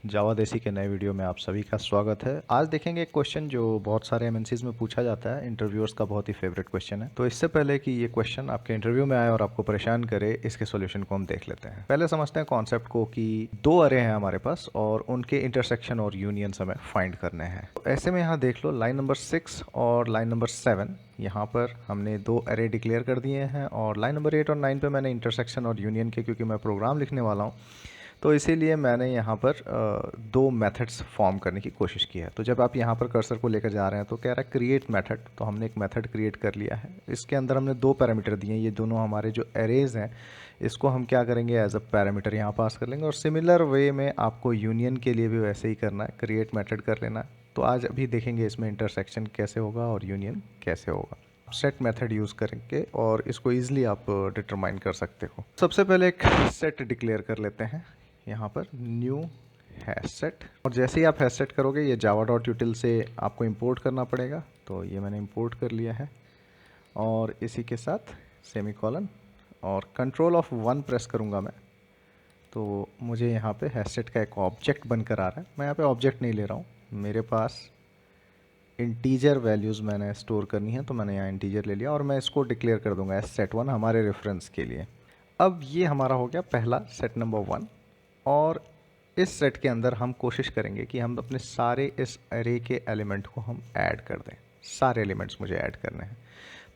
जावा देसी के नए वीडियो में आप सभी का स्वागत है। आज देखेंगे एक क्वेश्चन जो बहुत सारे एमएनसीज में पूछा जाता है। इंटरव्यूअर्स का बहुत ही फेवरेट क्वेश्चन है। तो इससे पहले कि ये क्वेश्चन आपके इंटरव्यू में आए और आपको परेशान करे, इसके सॉल्यूशन को हम देख लेते हैं। पहले समझते हैं कॉन्सेप्ट को कि दो अरे हैं हमारे पास और उनके इंटरसेक्शन और यूनियंस हमें फाइंड करने हैं। तो ऐसे में यहाँ देख लो, लाइन नंबर 6 और लाइन नंबर 7 यहाँ पर हमने दो अरे डिक्लेयर कर दिए हैं और लाइन नंबर 8 और 9 पे मैंने इंटरसेक्शन और यूनियन के, क्योंकि मैं प्रोग्राम लिखने वाला हूँ तो इसीलिए मैंने यहाँ पर दो मेथड्स फॉर्म करने की कोशिश की है। तो जब आप यहाँ पर कर्सर को लेकर जा रहे हैं तो कह रहा है क्रिएट मेथड, तो हमने एक मेथड क्रिएट कर लिया है। इसके अंदर हमने दो पैरामीटर दिए हैं, ये दोनों हमारे जो एरेज हैं इसको हम क्या करेंगे, एज अ पैरामीटर यहाँ पास कर लेंगे। और सिमिलर वे में आपको यूनियन के लिए भी वैसे ही करना है, क्रिएट मेथड कर लेना है। तो आज अभी देखेंगे इसमें इंटरसेक्शन कैसे होगा और यूनियन कैसे होगा। सेट मेथड यूज़ करेंगे और इसको ईजिली आप डिटरमाइन कर सकते हो। सबसे पहले एक सेट डिक्लेयर कर लेते हैं, यहाँ पर न्यू हैश सेट। और जैसे ही आप हैश सेट करोगे ये जावा डॉट यूटिल से आपको इंपोर्ट करना पड़ेगा। तो ये मैंने इंपोर्ट कर लिया है और इसी के साथ सेमीकोलन और कंट्रोल ऑफ 1 प्रेस करूँगा मैं, तो मुझे यहाँ पे हैश सेट का एक ऑब्जेक्ट बनकर आ रहा है। मैं यहाँ पे ऑब्जेक्ट नहीं ले रहा हूँ, मेरे पास इंटीजर वैल्यूज़ मैंने स्टोर करनी है, तो मैंने यहाँ इंटीजर ले लिया और मैं इसको डिक्लेयर कर दूंगा एज set1 हमारे रेफरेंस के लिए। अब ये हमारा हो गया पहला सेट नंबर 1 और इस सेट के अंदर हम कोशिश करेंगे कि हम अपने सारे इस अरे के एलिमेंट को हम ऐड कर दें। सारे एलिमेंट्स मुझे ऐड करने हैं।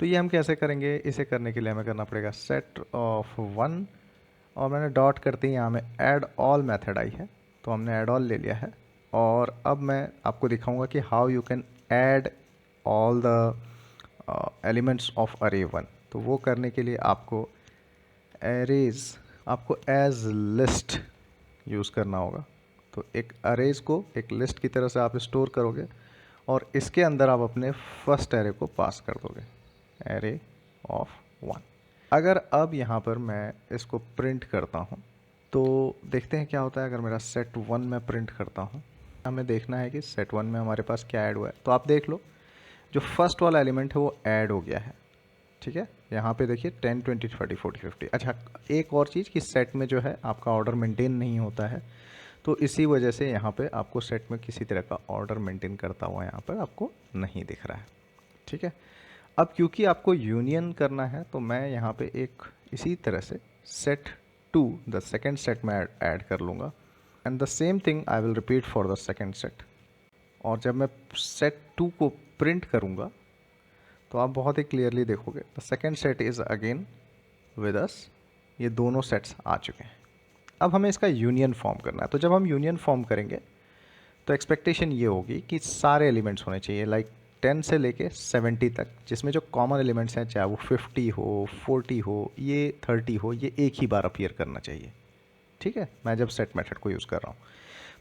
तो ये हम कैसे करेंगे, इसे करने के लिए हमें करना पड़ेगा सेट ऑफ 1 और मैंने डॉट करते ही यहाँ में ऐड ऑल मेथड आई है, तो हमने ऐड ऑल ले लिया है। और अब मैं आपको दिखाऊंगा कि how you can add all the elements of अरे 1। तो वो करने के लिए आपको एरेज आपको एज लिस्ट यूज़ करना होगा। तो एक अरेज को एक लिस्ट की तरह से आप स्टोर करोगे और इसके अंदर आप अपने फर्स्ट एरे को पास कर दोगे, एरे ऑफ 1। अगर अब यहाँ पर मैं इसको प्रिंट करता हूँ तो देखते हैं क्या होता है। अगर मेरा सेट 1 में प्रिंट करता हूँ, हमें देखना है कि सेट 1 में हमारे पास क्या ऐड हुआ है। तो आप देख लो, जो फर्स्ट वाला एलिमेंट है वो ऐड हो गया है। ठीक है, यहाँ पे देखिए 10, 20, 30, 40, 50। अच्छा, एक और चीज़ कि सेट में जो है आपका ऑर्डर मेंटेन नहीं होता है, तो इसी वजह से यहाँ पे आपको सेट में किसी तरह का ऑर्डर मेंटेन करता हुआ यहाँ पर आपको नहीं दिख रहा है। ठीक है, अब क्योंकि आपको यूनियन करना है तो मैं यहाँ पे एक इसी तरह से सेट 2 द सेकेंड सेट में ऐड कर लूँगा and the same thing I will repeat for the second set. और जब मैं सेट 2 को प्रिंट करूँगा तो आप बहुत ही क्लियरली देखोगे the second set is again with us. ये दोनों सेट्स आ चुके हैं। अब हमें इसका यूनियन फॉर्म करना है। तो जब हम यूनियन फॉर्म करेंगे तो एक्सपेक्टेशन ये होगी कि सारे एलिमेंट्स होने चाहिए, लाइक 10 से लेके 70 तक, जिसमें जो कॉमन एलिमेंट्स हैं चाहे वो 50 हो, 40 हो, ये 30 हो, ये एक ही बार अपीयर करना चाहिए। ठीक है, मैं जब सेट मेथड को यूज़ कर रहा हूँ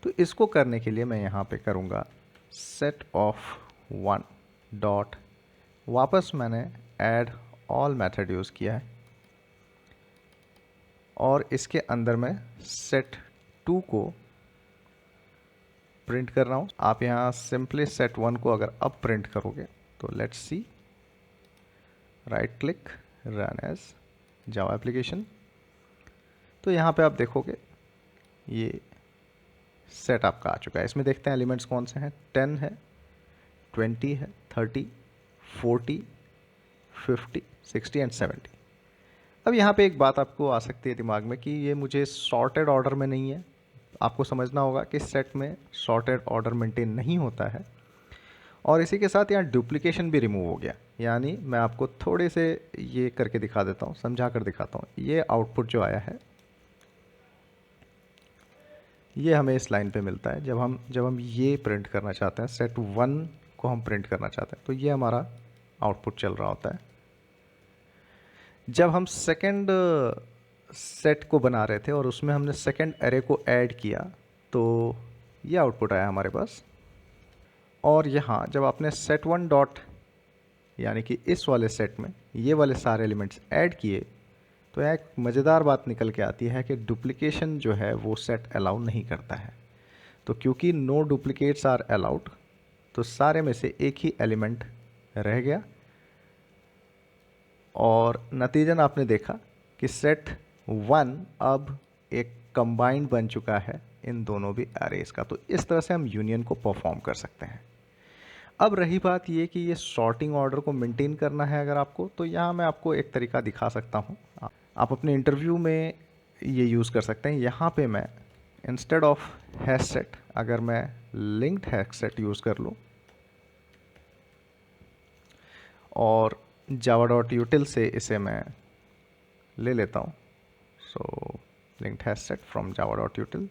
तो इसको करने के लिए मैं यहाँ पे करूँगा सेट ऑफ 1 डॉट, वापस मैंने ऐड ऑल मेथड यूज़ किया है और इसके अंदर मैं सेट 2 को प्रिंट कर रहा हूँ। आप यहाँ सिंपली सेट 1 को अगर अब प्रिंट करोगे तो let's see, right click, run as Java application. तो यहाँ पे आप देखोगे ये सेट आपका आ चुका है। इसमें देखते हैं एलिमेंट्स कौन से हैं। 10 है, 20 है, 30, 40, 50, 60 एंड 70। अब यहाँ पे एक बात आपको आ सकती है दिमाग में कि ये मुझे सॉर्टेड ऑर्डर में नहीं है। आपको समझना होगा कि सेट में सॉर्टेड ऑर्डर मेंटेन नहीं होता है और इसी के साथ यहाँ डुप्लीकेशन भी रिमूव हो गया। यानी मैं आपको थोड़े से ये करके दिखा देता हूँ, समझा कर दिखाता हूँ। ये आउटपुट जो आया है ये हमें इस लाइन पे मिलता है जब हम ये प्रिंट करना चाहते हैं, सेट 1 को हम प्रिंट करना चाहते हैं, तो ये हमारा आउटपुट चल रहा होता है। जब हम सेकंड सेट को बना रहे थे और उसमें हमने सेकंड एरे को ऐड किया तो ये आउटपुट आया हमारे पास। और यहाँ जब आपने सेट 1 डॉट यानी कि इस वाले सेट में ये वाले सारे एलिमेंट्स ऐड किए तो यहाँ एक मज़ेदार बात निकल के आती है कि डुप्लीकेशन जो है वो सेट अलाउ नहीं करता है। तो क्योंकि नो डुप्लीकेट्स आर अलाउड, तो सारे में से एक ही एलिमेंट रह गया और नतीजन आपने देखा कि सेट 1 अब एक कंबाइंड बन चुका है इन दोनों भी अरेज का। तो इस तरह से हम यूनियन को परफॉर्म कर सकते हैं। अब रही बात ये कि ये सॉर्टिंग ऑर्डर को मेंटेन करना है अगर आपको, तो यहाँ मैं आपको एक तरीका दिखा सकता हूँ। आप अपने इंटरव्यू में ये यूज़ कर सकते हैं। यहाँ पे मैं इंस्टेड ऑफ हैश सेट अगर मैं लिंक्ड हैश सेट यूज़ कर लूँ और java.util से इसे मैं ले लेता हूँ। So linked hash set from java.util।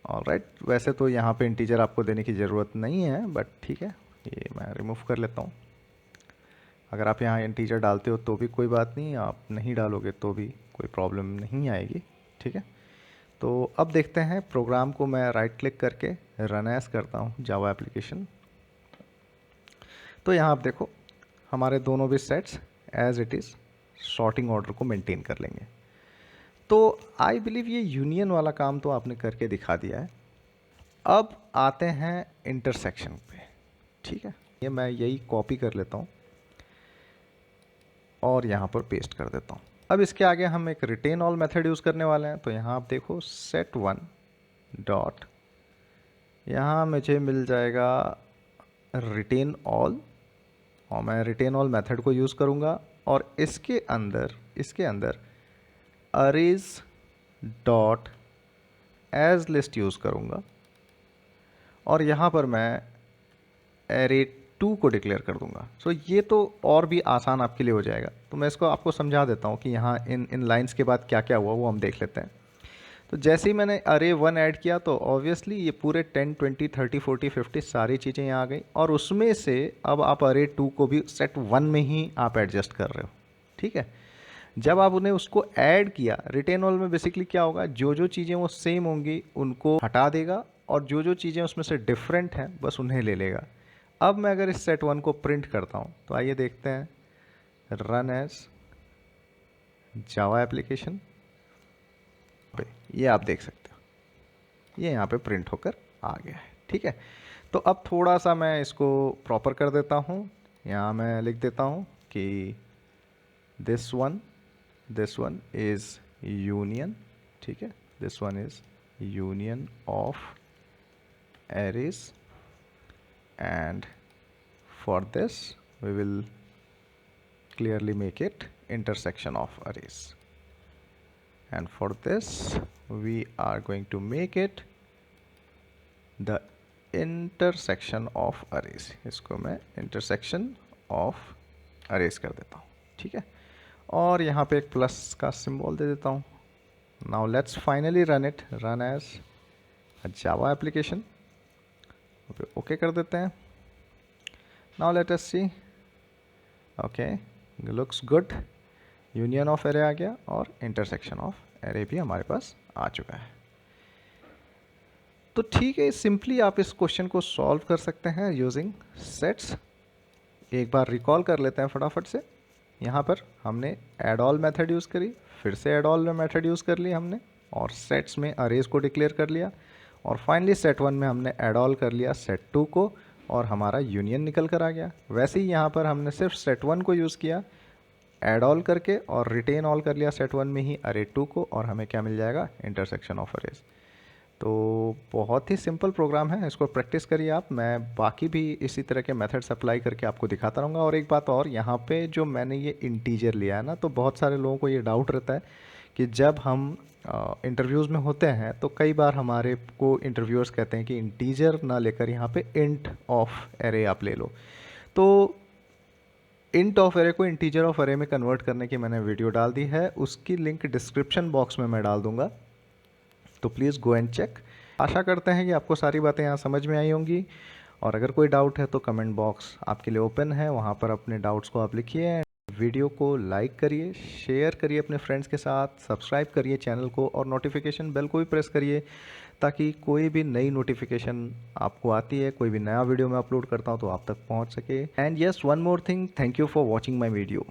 Alright, वैसे तो यहाँ पे इंटीजर आपको देने की ज़रूरत नहीं है, बट ठीक है, ये मैं रिमूव कर लेता हूँ। अगर आप यहाँ इंटीजर डालते हो तो भी कोई बात नहीं, आप नहीं डालोगे तो भी कोई प्रॉब्लम नहीं आएगी, ठीक है। तो अब देखते हैं प्रोग्राम को मैं राइट क्लिक करके रन एज करता हूँ जावा एप्लीकेशन। तो यहाँ आप देखो हमारे दोनों भी sets as it is sorting order को मेंटेन कर लेंगे। तो आई बिलीव ये यूनियन वाला काम तो आपने करके दिखा दिया है। अब आते हैं इंटरसेक्शन पे, ठीक है। ये मैं यही कॉपी कर लेता हूँ और यहाँ पर पेस्ट कर देता हूँ। अब इसके आगे हम एक रिटेन ऑल मेथड यूज़ करने वाले हैं। तो यहाँ आप देखो सेट वन डॉट, यहाँ मुझे मिल जाएगा रिटेन ऑल, और मैं रिटेन ऑल मेथड को यूज़ करूँगा और इसके अंदर arrays dot as list use करूँगा और यहाँ पर मैं एरे 2 को डिक्लेयर कर दूंगा। सो ये तो और भी आसान आपके लिए हो जाएगा। तो मैं इसको आपको समझा देता हूँ कि यहाँ इन लाइंस के बाद क्या क्या हुआ वो हम देख लेते हैं। तो जैसे ही मैंने अरे 1 ऐड किया तो ऑब्वियसली ये पूरे 10, 20, 30, 40, 50 सारी चीज़ें यहाँ आ गई, और उसमें से अब आप अरे 2 को भी सेट 1 में ही आप एडजस्ट कर रहे हो, ठीक है। जब आप उन्हें उसको ऐड किया, रिटेन ऑल में बेसिकली क्या होगा, जो जो चीज़ें वो सेम होंगी उनको हटा देगा और जो जो चीज़ें उसमें से डिफरेंट हैं बस उन्हें ले लेगा। अब मैं अगर इस सेट 1 को प्रिंट करता हूँ तो आइए देखते हैं, रन एज जावा एप्लीकेशन, ये आप देख सकते हो ये यहाँ पे प्रिंट होकर आ गया है, ठीक है। तो अब थोड़ा सा मैं इसको प्रॉपर कर देता हूँ। यहाँ मैं लिख देता हूँ कि दिस वन इज़ यूनियन, ठीक है, this one is union of arrays, and for this we will clearly make it intersection of arrays, and for this we are going to make it the intersection of arrays। इसको मैं intersection of arrays कर देता हूँ, ठीक है, और यहाँ पे एक प्लस का सिंबल दे देता हूँ। now let's finally run it, run as a java application, okay कर देते हैं। Now let us see, okay looks good, union of array आ गया और इंटरसेक्शन ऑफ एरे भी हमारे पास आ चुका है। तो ठीक है, सिंपली आप इस क्वेश्चन को सॉल्व कर सकते हैं यूजिंग सेट्स। एक बार रिकॉल कर लेते हैं फटाफट से। यहाँ पर हमने एड ऑल मेथड यूज़ करी, फिर से एड ऑल मेथड यूज़ कर ली हमने, और सेट्स में अरेज को डिक्लेयर कर लिया, और फाइनली सेट 1 में हमने एड ऑल कर लिया सेट 2 को और हमारा यूनियन निकल कर आ गया। वैसे ही यहाँ पर हमने सिर्फ सेट 1 को यूज़ किया एड ऑल करके और रिटेन ऑल कर लिया सेट 1 में ही अरे 2 को, और हमें क्या मिल जाएगा, इंटरसेक्शन ऑफ अरेज। तो बहुत ही सिंपल प्रोग्राम है, इसको प्रैक्टिस करिए आप। मैं बाकी भी इसी तरह के मेथड्स अप्लाई करके आपको दिखाता रहूँगा। और एक बात और, यहाँ पे जो मैंने ये इंटीजर लिया है ना, तो बहुत सारे लोगों को ये डाउट रहता है कि जब हम इंटरव्यूज़ में होते हैं तो कई बार हमारे को इंटरव्यूअर्स कहते हैं कि इंटीजर ना लेकर यहाँ पे इंट ऑफ एरे आप ले लो। तो इंट ऑफ एरे को इंटीजर ऑफ एरे में कन्वर्ट करने की मैंने वीडियो डाल दी है, उसकी लिंक डिस्क्रिप्शन बॉक्स में मैं डाल दूंगा, तो प्लीज़ गो एंड चेक। आशा करते हैं कि आपको सारी बातें यहाँ समझ में आई होंगी, और अगर कोई डाउट है तो कमेंट बॉक्स आपके लिए ओपन है, वहाँ पर अपने डाउट्स को आप लिखिए। वीडियो को लाइक करिए, शेयर करिए अपने फ्रेंड्स के साथ, सब्सक्राइब करिए चैनल को, और नोटिफिकेशन बेल को भी प्रेस करिए ताकि कोई भी नई नोटिफिकेशन आपको आती है, कोई भी नया वीडियो मैं अपलोड करता हूँ तो आप तक पहुँच सके। And yes, one more thing, thank you for watching my video.